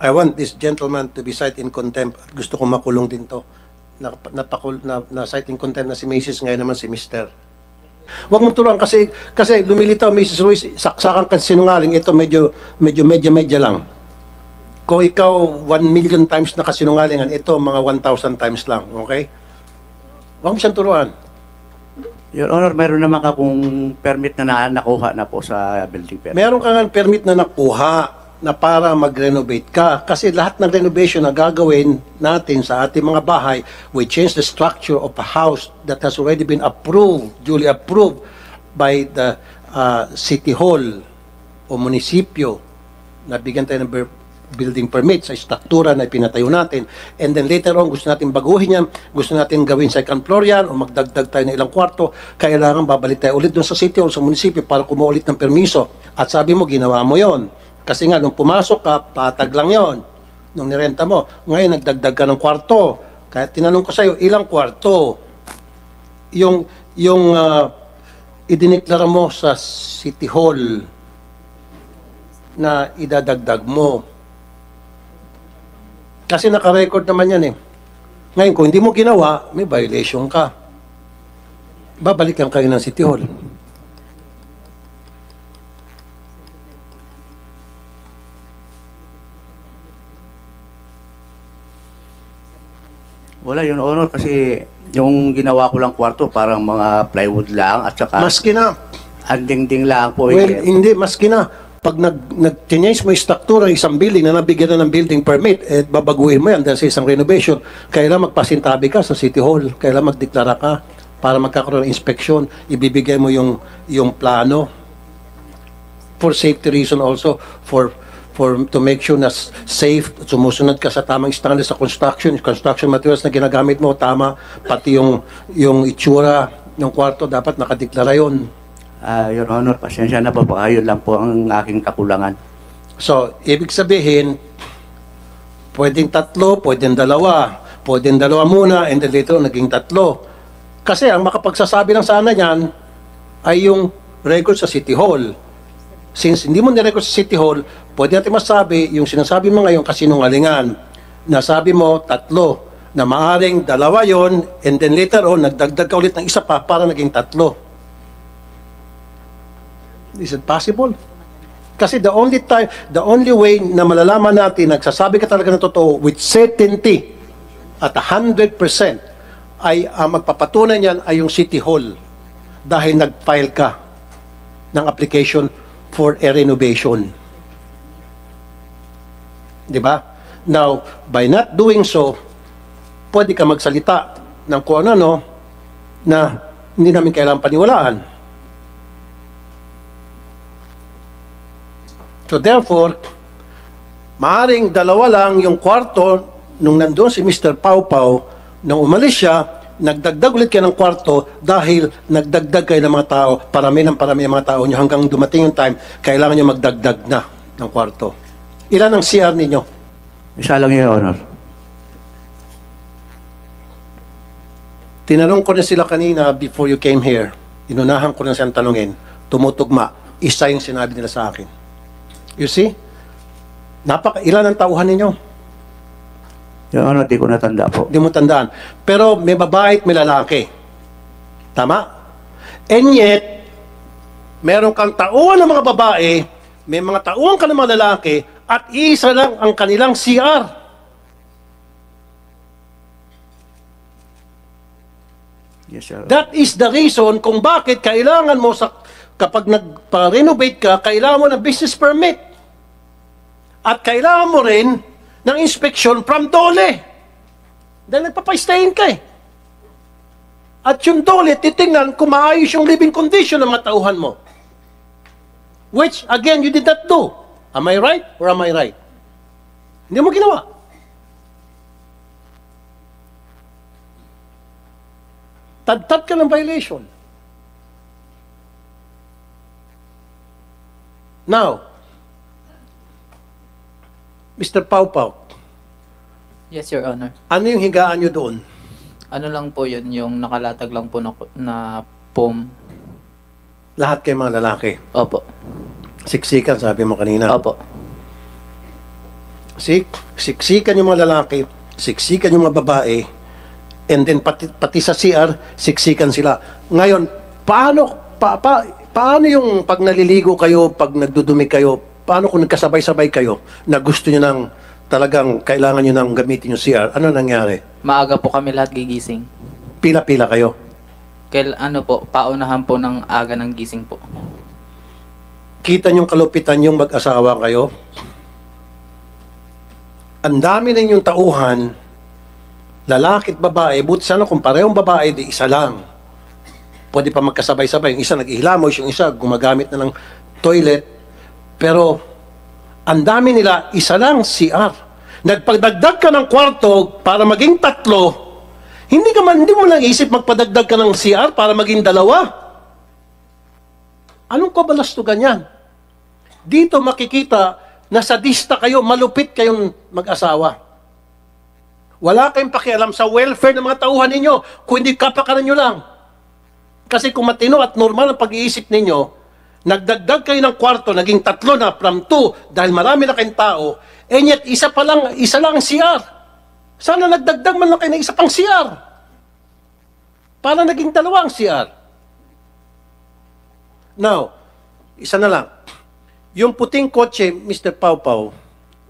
I want this gentleman to be cited in contempt. Gusto kong makulong din to. Na cite in contempt na si Mrs. ngayon naman si Mr. Huwag mong turuan kasi lumilitaw Mrs. Ruiz, saksakan ka sinungaling, ito medyo lang. Kung ikaw 1 million times na kasinungalingan, ito mga 1,000 times lang, okay? Huwag mo siyang turuan. Your Honor, meron naman akong permit na nakuha na po sa building permit. Meron ka nga permit na nakuha na para mag-renovate ka. Kasi lahat ng renovation na gagawin natin sa ating mga bahay, we change the structure of a house that has already been approved, duly approved by the City Hall o munisipyo na bigyan tayo ng building permit sa struktura na pinatayo natin. And then later on, gusto natin baguhin yan, gusto natin gawin second floor yan, o magdagdag tayo ng ilang kwarto, kailangan babalik tayo ulit doon sa City Hall, sa munisipyo para kumuha ulit ng permiso. At sabi mo, ginawa mo yon. Kasi nga, nung pumasok ka, patag lang yon. Nung nirenta mo. Ngayon, nagdagdag ka ng kwarto. Kaya tinanong ko sa iyo, ilang kwarto? Yung idineklara mo sa City Hall na idadagdag mo. Kasi naka-record naman yan eh. Ngayon, kung hindi mo ginawa, may violation ka. Babalikan kayo ng City Hall. Wala, Your Honor, kasi yung ginawa ko lang kwarto, parang mga plywood lang at saka Maski na. ang dingding lang po. Well, hindi, maski na. Pag nag-change mo yung struktura ng isang building na nabigyan na ng building permit, eh, babaguhin mo yan dahil sa isang renovation, kailangan magpasintabi ka sa City Hall, kailangan magdeklara ka para magkakaroon ng inspection, ibibigay mo yung plano for safety reason also, to make sure na safe, sumusunod ka sa tamang standards sa construction materials na ginagamit mo, tama, pati yung itsura ng kwarto, dapat nakadeklara yun. Your Honor, pasensya na po, baka yun lang po ang aking kakulangan. So, ibig sabihin, pwedeng 3, pwedeng 2, pwedeng 2 muna, and then later naging 3. Kasi ang makapagsasabi lang sana niyan ay yung record sa City Hall. Since hindi mo nirecord sa City Hall, pwede natin masabi, yung sinasabi mo ngayon kasinungalingan. Nasabi mo 3, na maaring 2 yon, and then later on, nagdagdag ka ulit ng isa pa para naging 3. Is it possible? Kasi the only way na malalaman natin, nagsasabi ka talaga ng totoo with certainty at 100%, ay magpapatunay niyan ay yung City Hall dahil nag-file ka ng application for a renovation. Diba? Now, by not doing so, pwede ka magsalita ng kung ano na hindi namin kailangan paniwalaan. So therefore, maaring 2 lang yung kwarto nung nandun si Mr. Pau Pau, nung umalis siya, nagdagdag ulit kayo ng kwarto dahil nagdagdag kayo ng mga tao, parami ng mga tao nyo hanggang dumating yung time, kailangan nyo magdagdag na ng kwarto. Ilan ang CR ninyo? Isa lang, Your Honor. Tinanong ko na sila kanina before you came here. Inunahan ko na siyang tanungin. Tumutugma. Isa yung sinabi nila sa akin. You see? Ilan ang tauhan ninyo? Your Honor, di ko natanda po. Di mo tandaan. Pero may babae at may lalaki. Tama? And yet, meron kang tauhan ng mga babae, may mga tauhan ka ng mga lalaki, at isa lang ang kanilang CR. Yes, sir. That is the reason kung bakit kailangan mo kapag nagpa-renovate ka, kailangan mo ng business permit. At kailangan mo rin ng inspection from DOLE. Dahil nagpapastayin ka eh. At yung DOLE, titingnan kung maayos yung living condition ng mga tauhan mo. Which, again, you did not do. Am I right or am I right? Hindi mo ginawa. Tad-tad ka ng violation. Now, Mr. Pau Pau, Yes, Your Honor. ano yung higaan nyo doon? Ano lang po yun, yung nakalatag lang po na foam. Lahat kayo mga lalaki. Opo. Siksikan, sabi mo kanina. Opo. Siksikan yung mga lalaki, siksikan yung mga babae, and then pati sa CR, siksikan sila. Ngayon, paano yung pag naliligo kayo, pag nagdudumi kayo, paano kung nagkasabay-sabay kayo na gusto nyo ng talagang kailangan nyo nang gamitin yung CR? Ano nangyari? Maaga po kami lahat gigising. Pila-pila kayo. Paunahan po ng aga ng gising po. Kita nyo kalupitan yung mag-asawa kayo. Ang dami ninyong tauhan, lalaki at babae, buti sana kung parehong babae, di isa lang. Pwede pa magkasabay-sabay. Yung isa nag-ihlamos, yung isa gumagamit na ng toilet. Pero, ang dami nila, isa lang CR. Nagpagdagdag ka ng kwarto para maging 3, hindi mo lang isip magpadagdag ka ng CR para maging 2. Anong kabalastugan yan? Dito makikita na sadista kayo, malupit kayong mag-asawa. Wala kayong pakialam sa welfare ng mga tauhan ninyo, kung hindi kapakanan nyo lang. Kasi kung matino at normal ang pag-iisip ninyo, nagdagdag kayo ng kwarto, naging 3 na from 2, dahil marami na kayong tao, and yet isa lang ang CR. Sana nagdagdag man lang kayo ng isa pang CR. Para naging 2 ang CR. Now, isa na lang. Yung puting kotse, Mr. Pau Pau,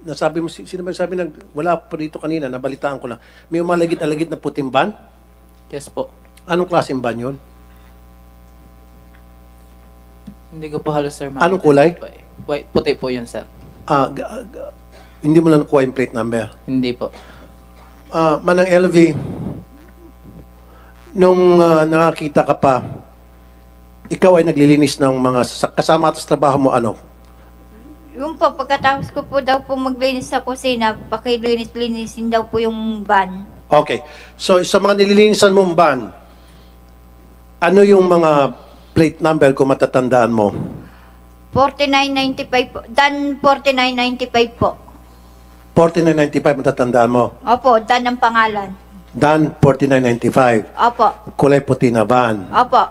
nasabi mo, sino ba sabi na wala po dito kanina, nabalitaan ko lang. May umalagit na lagit na puting van? Yes po. Anong klaseng van yun? Hindi ko po halos, sir. Anong kulay? White, puti po yun, sir. Hindi mo lang nakuha yung plate number. Hindi po. Manang LV, nung nakakita ka pa, ikaw ay naglilinis ng mga kasama sa trabaho mo, ano? Yung po, pagkatapos ko po daw po maglinis sa kusina, pakilinis-linisin daw po yung van. Okay. So, sa mga nililinisan mong van, ano yung mga plate number kung matatandaan mo? 4995 po. Dan 4995 po. 4995 matatandaan mo. Opo, Dan ang pangalan. Dan 4995. Opo. Kulay puti na van. Opo.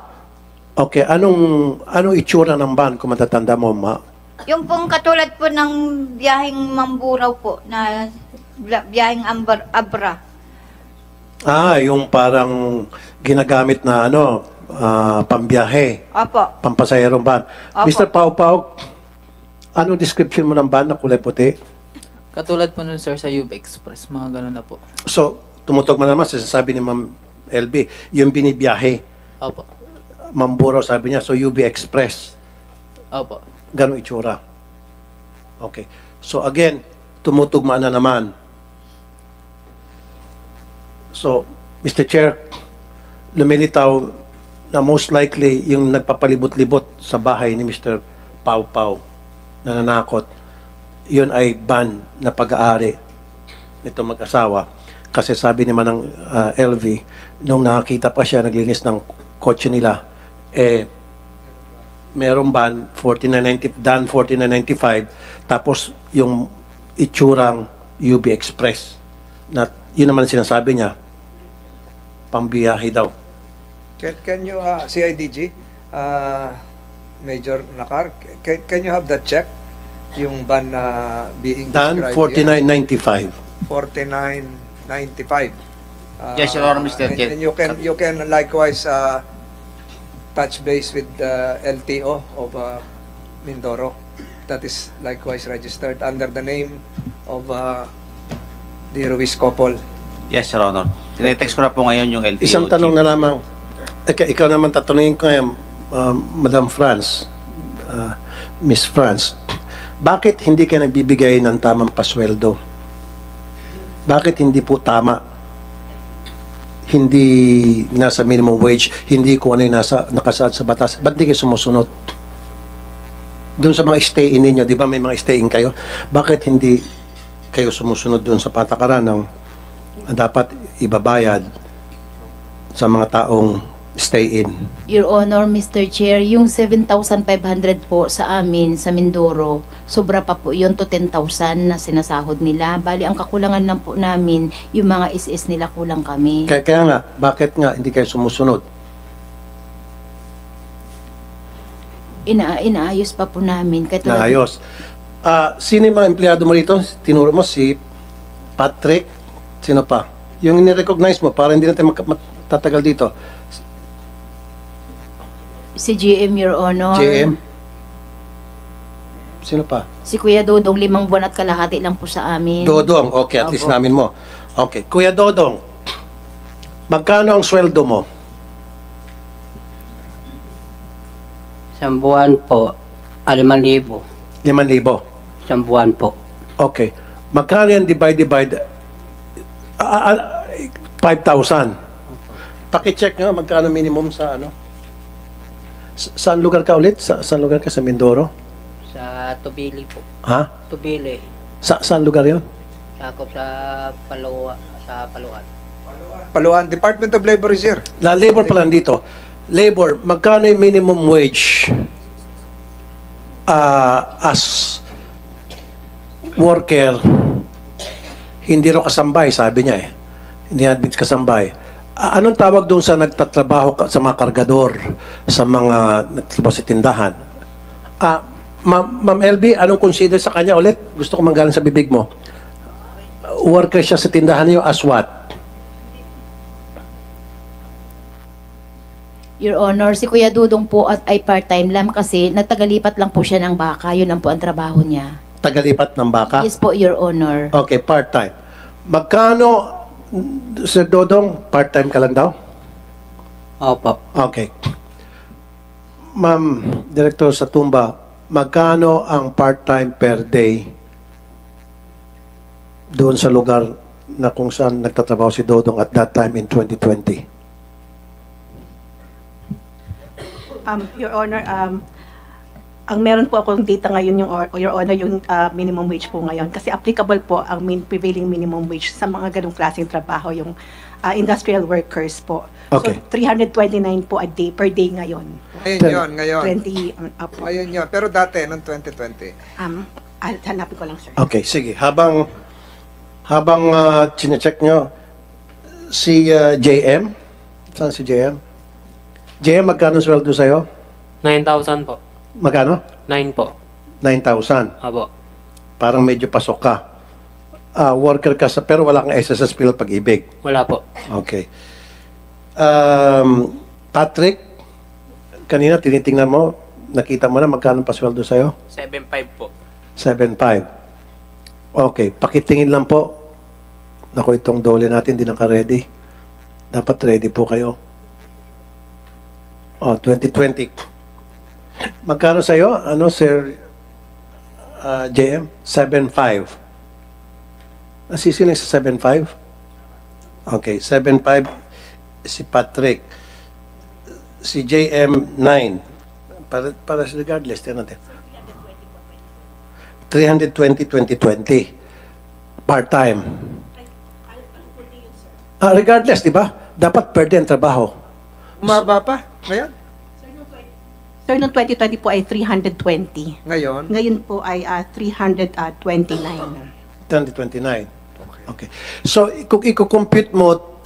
Okay, anong itsura ng van kung matatanda mo, ma? Yung pong katulad po ng biyaheng Mamburaw po, na biyaheng Abra. Yung parang ginagamit na pambiyahe, Opo. pampasayerong van. Opo. Mr. Pau Pau, anong description mo ng van na kulay puti? Katulad po nun, sir, sa UB Express. Mga ganun na po. So, tumutok mo naman sa sabi ni Ma'am LB, yung binibiyahe. Opo. Mamburaw sabi niya, so UB Express. Opo. Ganong itsura. Okay. So again, tumutugma na naman. So, Mr. Chair, lumilitaw na most likely yung nagpapalibot-libot sa bahay ni Mr. Pau Pau na nanakot, yun ay ban na pag-aari nito mag-asawa. Kasi sabi naman ng LV, nung nakakita pa siya, naglinis ng kotse nila, merong ban, 4995, tapos yung itsurang UB Express. Na, yun naman sinasabi niya, pambiyahe daw. Can you, CIDG, Major Nakar, can you have that check? Yung ban being Dan described here? 4995. 4995. Yes, Your Honor, Mr. Chair. And you can likewise touch base with the LTO of Mindoro. That is likewise registered under the name of the Ruiz couple. Yes, Your Honor. Tinetext ko na po ngayon yung LTO. Isang tanong na lamang. Ikaw naman tatanungin ko ngayon, Madam France, Miss France, bakit hindi ka nagbibigay ng tamang pasweldo? Bakit hindi po tama? Hindi nasa minimum wage, hindi kung ano yung nakasaad sa batas. Ba't di kayo sumusunod? Doon sa mga stay-in ninyo, di ba may mga stay-in kayo? Bakit hindi kayo sumusunod doon sa patakaran ng dapat ibabayad sa mga taong stay-in? Your Honor, Mr. Chair, yung 7,500 po sa amin, sa Mindoro, sobra pa po yun to 10,000 na sinasahod nila. Bali, ang kakulangan lang po namin, yung mga SS nila kulang kami. Kaya nga, bakit nga hindi kayo sumusunod? Inaayos pa po namin. Naayos. Sino yung mga empleyado mo rito? Tinuro mo si Patrick. Sino pa? Yung ni-recognize mo para hindi natin matatagal dito. Si GM, Your Honor. JM. Sino pa? Si Kuya Dodong, 5 buwan at kalahati lang po sa amin. Dodong. Okay, at least Opo. namin mo. Okay. Kuya Dodong, magkano ang sweldo mo? Isang buwan po, 5,000. 5,000. Isang buwan po. Okay. Magkano yan divide 5,000. Paki-check nga magkano minimum sa ano? Saan lugar ka ulit? Saan lugar ka? Sa Mindoro? Sa Tubili po. Ha? Tubili. Saan lugar yon? Sakop sa Paluan. Paluan, Department of Labor is here. Labor pala dito. Labor, magkano yung minimum wage as worker? Hindi rin kasambay, sabi niya eh. Hindi natin kasambay. Anong tawag doon sa nagtatrabaho sa mga kargador, sa mga nagtatrabaho sa tindahan? Ma'am LB, anong consider sa kanya ulit? Gusto ko manggaling sa bibig mo. Worker siya sa tindahan niyo as what? Your Honor, si Kuya Dudong po at ay part-time lang kasi nagtagalipat lang po siya ng baka. Yun ang po ang trabaho niya. Tagalipat ng baka? Yes po, Your Honor. Okay, part-time. Magkano, Sir Dodong, part-time ka lang daw? Opo. Okay. Ma'am, Director Satumba, magkano ang part-time per day doon sa lugar na kung saan nagtatrabaho si Dodong at that time in 2020? Your Honor, ang meron po akong data ngayon, Your Honor, yung minimum wage po ngayon. Kasi applicable po ang prevailing minimum wage sa mga ganong klaseng trabaho, yung industrial workers po. Okay. So, 329 po a day, per day ngayon. Ngayon. 20, po. Ngayon yun. Pero dati, noong 2020. Hanapin ko lang, sir. Okay, sige. Habang chinecheck nyo, si JM, saan si JM? JM, magkano sweldo sa'yo? 9,000 po. Magkano? 9 po. 9,000. Abo. Parang medyo pasok ka. Worker ka sa, pero wala kang SSS bill pag-ibig. Wala po. Okay. Patrick, kanina tinitingnan mo, nakita mo na magkano pa sweldo sa'yo? 7,500 po. 7,500. Okay, pakitingin lang po. Naku, itong dole natin, di naka-ready. Dapat ready po kayo. 2020. Magkano sa'yo? Ano, Sir JM? 7,500. Nasisiling sa 7,500? Okay, 7,500 si Patrick. Si JM, 9. Para regardless, tingnan natin. 320, 2020. Part-time. Regardless, di ba? Dapat per day ang trabaho. Umaba pa? Ngayon? Sir, noong 2020 po ay 320. Ngayon? Ngayon po ay 329. 2029. Okay. So, kung i-compute mo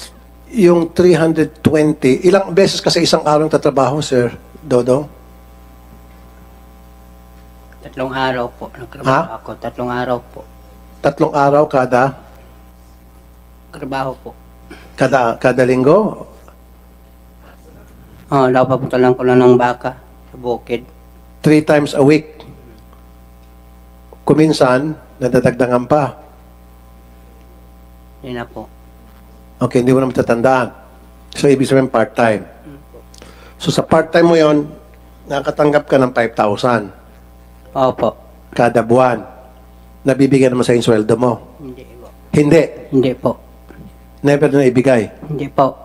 yung 320, ilang beses ka sa isang araw tatrabaho, Sir Dodong? 3 araw po. Nagtrabaho ako. 3 araw po. 3 araw kada Trabaho po. linggo? Napapunta lang ko lang ng baka sa bukid. 3 times a week. Kuminsan, nadadagdagan pa. Hindi na po. Okay, hindi mo na matatandaan. So, ibig sabihin part-time. So, sa part-time mo yon, nakatanggap ka ng 5,000 Opo. kada buwan. Nabibigyan naman sa sweldo mo. Hindi po. Hindi. Hindi po. Never na ibigay. Hindi po.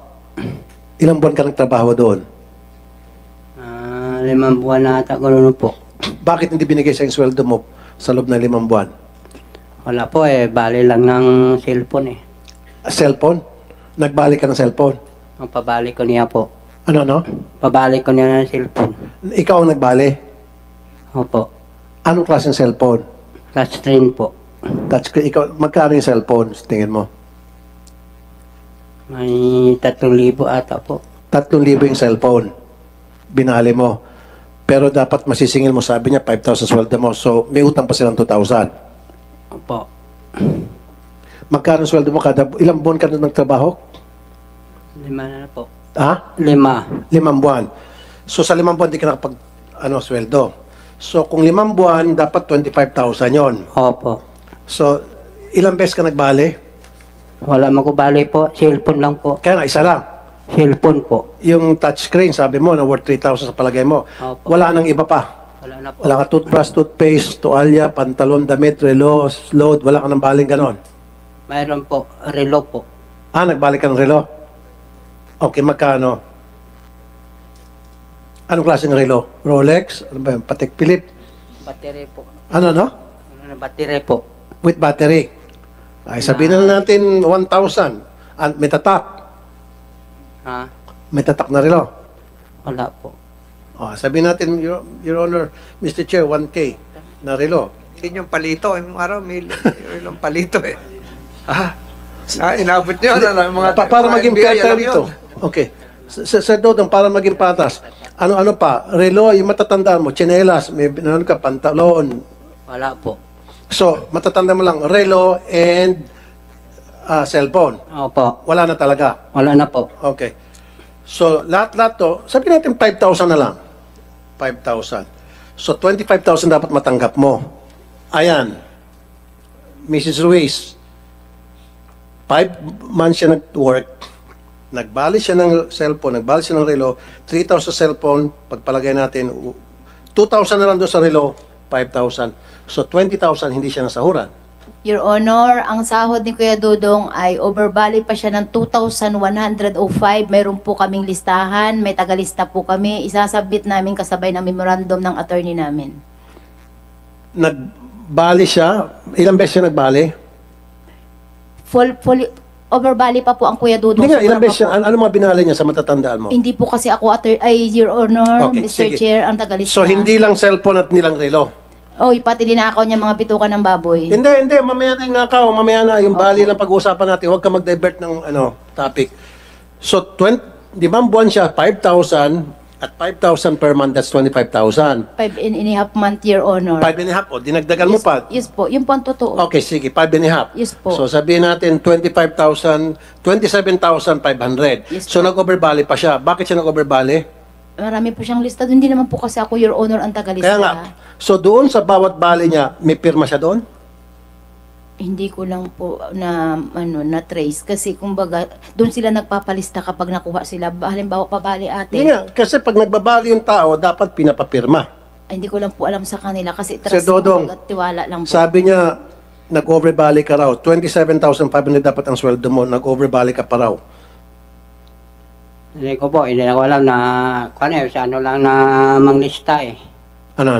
Ilang buwan ka nagtrabaho doon? 5 buwan na ata ko noon po. Bakit hindi binigay sa sweldo mo sa loob ng 5 buwan? Wala po bali lang ng cellphone Cellphone? Nagbalik ka ng cellphone? Ang pabalik ko niya po. Ano? Pabalik ko niya ng cellphone. Ikaw ang nagbali? Opo. Anong klaseng cellphone? Touchscreen po. Touchscreen. Ikaw, magkano yung cellphone, tingin mo? May 3,000 ata po. 3,000 yung cellphone. Binali mo. Pero dapat masisingil mo, sabi niya, 5,000 sweldo mo. So, may utang pa silang 2,000. Opo. Magkano ang sweldo mo ilang buwan ka na nagtrabaho? 5 na po. Ha? 5. 5 buwan. So, sa 5 buwan, di ka nakapag, sweldo. So, kung 5 buwan, dapat 25,000 yon. Opo. So, ilang beses ka nagbali? Wala magubali po. Cellphone lang po. Kaya nga, isa lang. Cellphone po. Yung touchscreen, sabi mo, na worth 3,000 sa palagay mo. Opo. Wala nang iba pa. Wala na po. Wala ka toothbrush, toothpaste, toalya, pantalon, damit, relo, load. Wala ka nang baling ganon. Mayroon po. Relo po. Nagbalik ka ng relo? Okay, magkano? Anong klaseng relo? Rolex? Ano ba yun? Patek Philippe? Battery po. Ano? Battery po. With battery. Ay, sabihin na natin 1,000. May tatak. Ha? May tatak na relo. Wala po. Sabihin natin, Your Honor, Mr. Chair, 1K na relo. Hindi yung palito. Yung araw, may yung palito eh. Inabot nyo na mga... Para maging FBI, fair tayo alam dito. yun. Okay. Sir Dodong, para maging patas, ano pa? Relo, yung matatandaan mo, tsinelas, may ano ka, pantalon. Wala po. So, matatanda mo lang, relo and cellphone. Opo. Wala na talaga. Wala na po. Okay. So, lahat-lahat to, sabihin natin 5,000 na lang. 5,000. So, 25,000 dapat matanggap mo. Ayan. Mrs. Ruiz, 5 months siya nag-work, nagbali siya ng cellphone, nagbali siya ng relo, 3,000 sa cellphone, pagpalagay natin, 2,000 na lang doon sa relo, 5,000. So, 20,000 hindi siya nasahuran. Your Honor, ang sahod ni Kuya Dudong ay overvalid pa siya ng 2,105. Meron po kaming listahan, may tagalista po kami. Isasabit namin kasabay ng memorandum ng attorney namin. Nagbali siya, ilang beses siya nagbali? Full overvalid pa po ang Kuya Dudong. Hindi nga, ilang Sobra beses pa siya, po. ano mga binali niya sa matatandaan mo? Hindi po kasi ako, Your Honor, Okay, Mr. sige. Chair, ang tagalista. So, hindi lang cellphone at nilang relo? Pati dinakaw niya mga bitukan ng baboy. Hindi, mamaya na yung nakaw, mamaya na, yung bali lang pag-uusapan natin, huwag ka mag-divert ng topic. So, 5 buwan siya, 5,000, at 5,000 per month, that's 25,000. 5.5 month, Your Honor. 5.5, dinagdagan mo pa. Yes po, yun po ang totoo. Okay, sige, 5.5. Yes po. So, sabihin natin, 25,000, 27,500. Yes So, po. nag-overbali pa siya. Bakit siya nag-overbali? Marami po siyang lista. Hindi naman po kasi ako, Your Honor, ang tagalista. Kaya nga, so doon sa bawat bali niya, may pirma siya doon? Hindi ko lang po na trace kasi kumbaga doon sila nagpapalista kapag nakuha sila. Halimbawa pabali ate. Hindi nga, kasi pag nagbabali yung tao, dapat pinapapirma. Hindi ko lang po alam sa kanila kasi Sir Dodong, at tiwala lang po. sabi niya, nag-overbali ka raw. 27,500 dapat ang sweldo mo, nag-overbali ka pa raw. Hindi ko po. Hindi ko alam na... sa ano lang na manglista eh. Ano?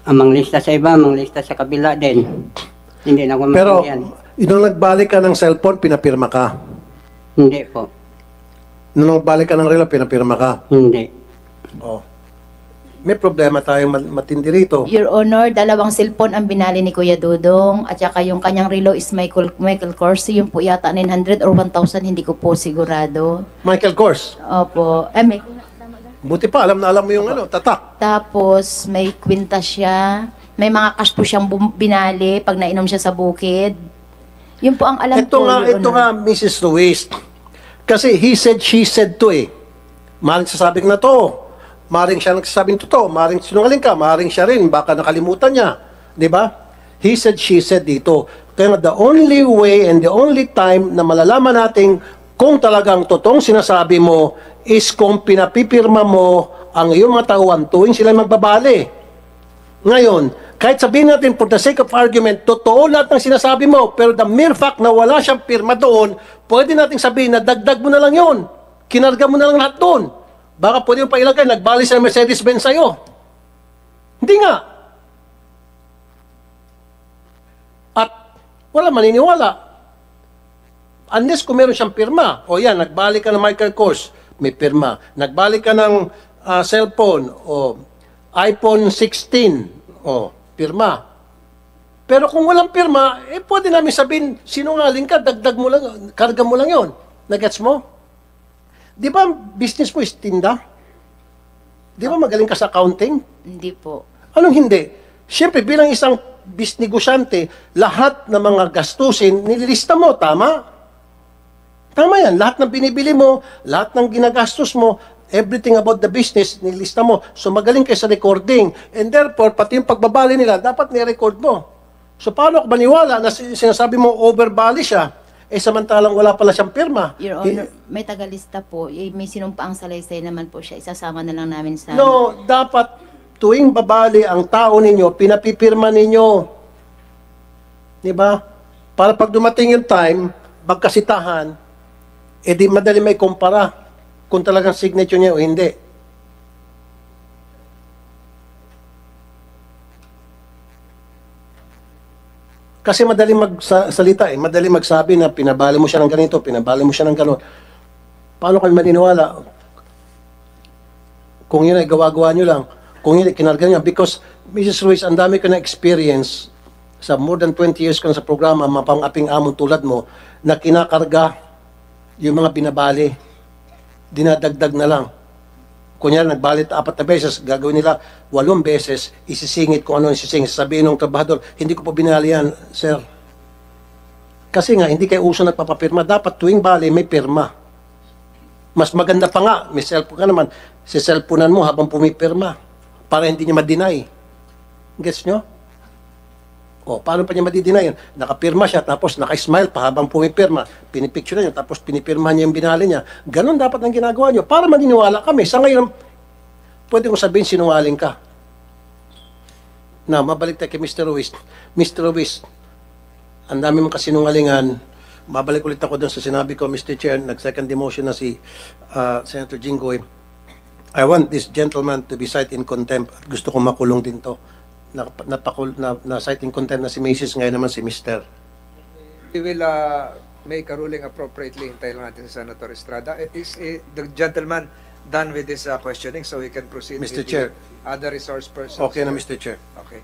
Ang manglista sa iba, manglista sa kabila din. Hindi na ko Pero, maintindihan. nung nagbalik ka ng cellphone, pinapirma ka. Hindi po. Nung nagbalik ka ng relo, pinapirma ka. Hindi. Oh. May problema tayong matindi rito. Your Honor, 2 cellphone ang binali ni Kuya Dudong at saka yung kanyang relo is Michael Kors. Yung po yata 900 or 1,000, hindi ko po sigurado. Michael Kors. Opo. Buti pa, alam mo yung tatak. Tapos may kwintas siya. May mga cash po siyang binali pag nainom siya sa bukid. Yun po ang alam ko. Ito nga, Mrs. Ruiz. Kasi he said, she said to eh. Maring sasabing na to. Maring siya nagsasabing totoo. Maring sinungaling ka. Maring siya rin. Baka nakalimutan niya. Di ba? He said, she said dito. Kaya nga, the only way and the only time na malalaman natin kung talagang totoong sinasabi mo is kung pinapipirma mo ang iyong mga tauhan tuwing sila magbabali. Ngayon, kahit sabihin natin for the sake of argument, totoo lahat ng sinasabi mo, pero the mere fact na wala siyang pirma doon, pwede nating sabihin na dagdag mo na lang yun. Kinarga mo na lang lahat doon. Baka pwede mo pa ilagay, nagbali sa Mercedes-Benz sa'yo. Hindi nga. At wala maniniwala. Unless kung meron siyang pirma. O yan, nagbalik ka ng Michael Kors, may pirma. Nagbalik ka ng cellphone, o iPhone 16, o pirma. Pero kung walang pirma, pwede namin sabihin, sinungaling ka, dagdag mo lang, karga mo lang yon. Nagets mo? Di ba business mo is tinda? Di ba magaling ka sa accounting? Hindi po. Anong hindi? Siyempre, bilang isang negosyante, lahat ng mga gastusin, nililista mo, tama? Tama yan. Lahat ng binibili mo, lahat ng ginagastos mo, everything about the business, nililista mo. So, magaling kayo sa recording. And therefore, pati yung pagbabali nila, dapat ni-record mo. So, paano ako maniwala na sinasabi mo overbali siya? Samantalang wala pala siyang pirma. Your Honor, may tagalista po. May sinumpaang salaysay naman po siya. Isasama na lang namin sa... No, dapat tuwing babali ang tao ninyo, pinapipirma ninyo. Di ba? Para pag dumating yung time, magkasitahan, di madali may kumpara kung talagang signature niya o hindi. Kasi madali magsalita madali magsabi na pinabali mo siya ng ganito, pinabali mo siya ng ganon. Paano kami maniniwala? Kung yun ay gawa-gawa nyo lang, kung yun ay kinarga nyo. Because, Mrs. Ruiz, ang dami ko na experience sa more than 20 years ko na sa programa, mapang-aping amon tulad mo, na kinakarga yung mga binabali, dinadagdag na lang. Kunyari, nagbalit 4 na beses, gagawin nila 8 beses, isisingit kung ano isisingit. Sabihin ng trabahador, hindi ko po binali yan, sir. Kasi nga, hindi kayo uso nagpapapirma. Dapat tuwing bali, may pirma. Mas maganda pa nga, may cellphone ka naman, si cellphonean mo habang pumipirma para hindi niya ma-deny. Gets nyo? O, paano pa niya ma-deny yun? Nakapirma siya, tapos naka-smile pa habang pumipirma. Pinipicture niya, tapos pinipirma niya yung binali niya. Ganon dapat ang ginagawa niyo para maniniwala kami. Sa ngayon, pwede ko sabihin sinungaling ka. Na, mabalik tayo kay Mr. Ruiz. Mr. Ruiz, ang dami mong kasinungalingan. Babalik ulit ako dun sa sinabi ko, Mr. Chair, nag-second demotion na si Senator Jinggoy. I want this gentleman to be cited in contempt. Gusto kong makulong din to. Na cite in contempt na si Mrs. ngayon naman si Mr. We will make a ruling appropriately. Hintayin lang natin sa Senator Estrada. Is the gentleman done with this questioning so we can proceed Mr. with Chair. the other resource persons? Okay na, Mr. Chair. Okay.